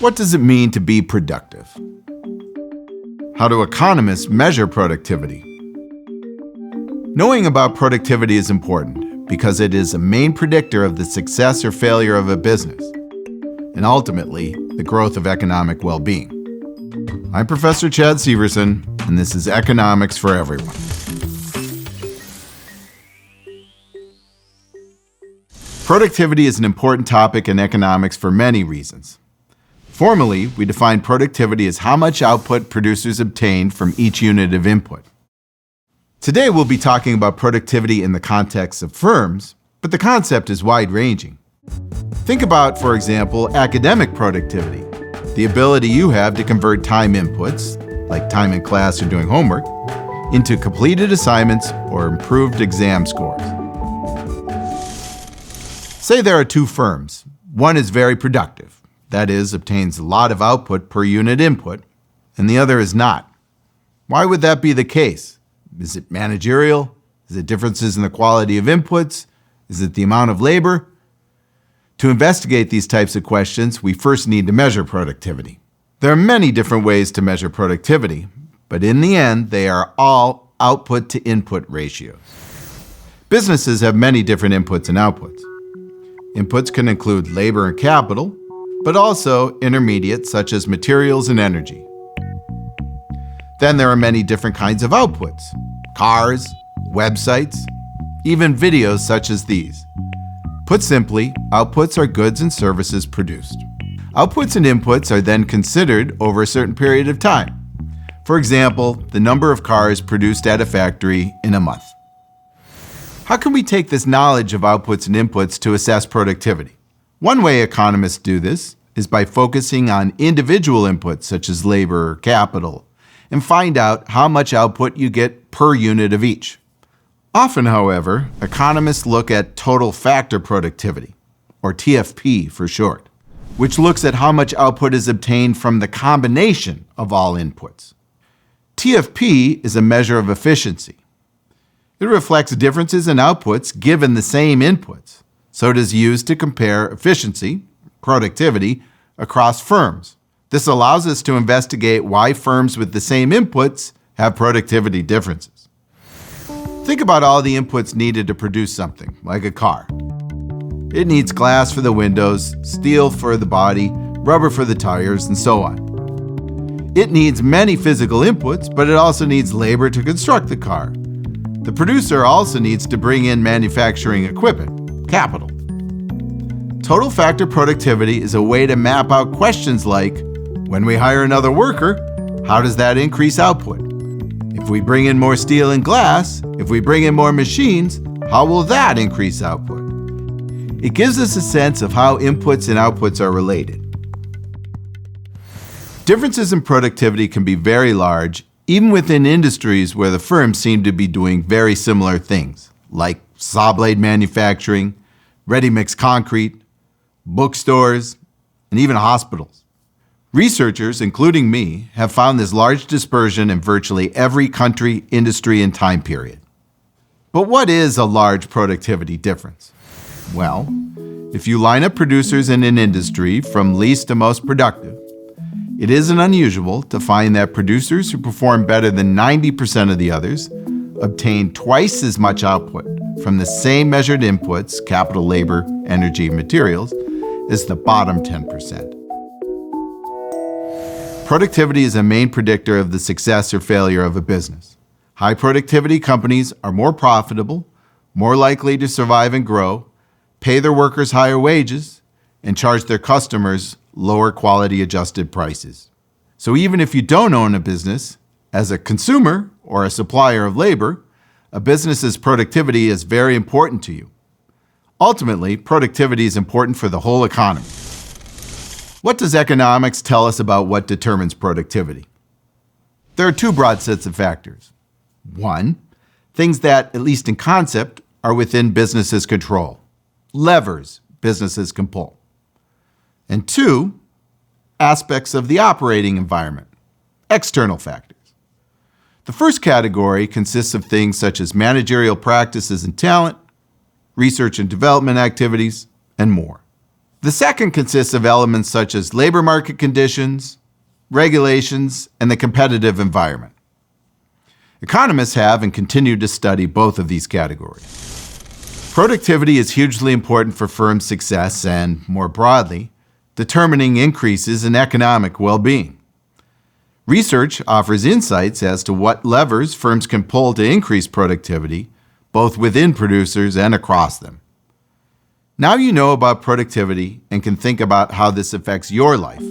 What does it mean to be productive? How do economists measure productivity? Knowing about productivity is important because it is a main predictor of the success or failure of a business, and ultimately, the growth of economic well-being. I'm Professor Chad Syverson, and this is Economics for Everyone. Productivity is an important topic in economics for many reasons. Formally, we define productivity as how much output producers obtain from each unit of input. Today, we'll be talking about productivity in the context of firms, but the concept is wide-ranging. Think about, for example, academic productivity, the ability you have to convert time inputs, like time in class or doing homework, into completed assignments or improved exam scores. Say there are two firms. One is very productive, that is, obtains a lot of output per unit input, and the other is not. Why would that be the case? Is it managerial? Is it differences in the quality of inputs? Is it the amount of labor? To investigate these types of questions, we first need to measure productivity. There are many different ways to measure productivity, but in the end, they are all output to input ratios. Businesses have many different inputs and outputs. Inputs can include labor and capital, but also intermediate such as materials and energy. Then there are many different kinds of outputs: cars, websites, even videos such as these. Put simply, outputs are goods and services produced. Outputs and inputs are then considered over a certain period of time. For example, the number of cars produced at a factory in a month. How can we take this knowledge of outputs and inputs to assess productivity? One way economists do this is by focusing on individual inputs such as labor or capital and find out how much output you get per unit of each. Often, however, economists look at total factor productivity, or TFP for short, which looks at how much output is obtained from the combination of all inputs. TFP is a measure of efficiency. It reflects differences in outputs given the same inputs, so it is used to compare efficiency, productivity, across firms. This allows us to investigate why firms with the same inputs have productivity differences. Think about all the inputs needed to produce something, like a car. It needs glass for the windows, steel for the body, rubber for the tires, and so on. It needs many physical inputs, but it also needs labor to construct the car. The producer also needs to bring in manufacturing equipment, capital. Total factor productivity is a way to map out questions like, when we hire another worker, how does that increase output? If we bring in more steel and glass, if we bring in more machines, how will that increase output? It gives us a sense of how inputs and outputs are related. Differences in productivity can be very large, even within industries where the firms seem to be doing very similar things, like saw blade manufacturing, ready-mix concrete, bookstores, and even hospitals. Researchers, including me, have found this large dispersion in virtually every country, industry, and time period. But what is a large productivity difference? Well, if you line up producers in an industry from least to most productive, it isn't unusual to find that producers who perform better than 90% of the others obtain twice as much output from the same measured inputs, capital, labor, energy, and materials, as the bottom 10%. Productivity is a main predictor of the success or failure of a business. High productivity companies are more profitable, more likely to survive and grow, pay their workers higher wages, and charge their customers lower quality adjusted prices. So even if you don't own a business, as a consumer or a supplier of labor, a business's productivity is very important to you. Ultimately, productivity is important for the whole economy. What does economics tell us about what determines productivity? There are two broad sets of factors. One, things that, at least in concept, are within businesses' control. Levers businesses can pull. And two, aspects of the operating environment, external factors. The first category consists of things such as managerial practices and talent, research and development activities, and more. The second consists of elements such as labor market conditions, regulations, and the competitive environment. Economists have and continue to study both of these categories. Productivity is hugely important for firms' success and, more broadly, determining increases in economic well-being. Research offers insights as to what levers firms can pull to increase productivity, both within producers and across them. Now you know about productivity and can think about how this affects your life,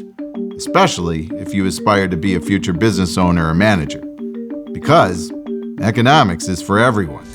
especially if you aspire to be a future business owner or manager, because economics is for everyone.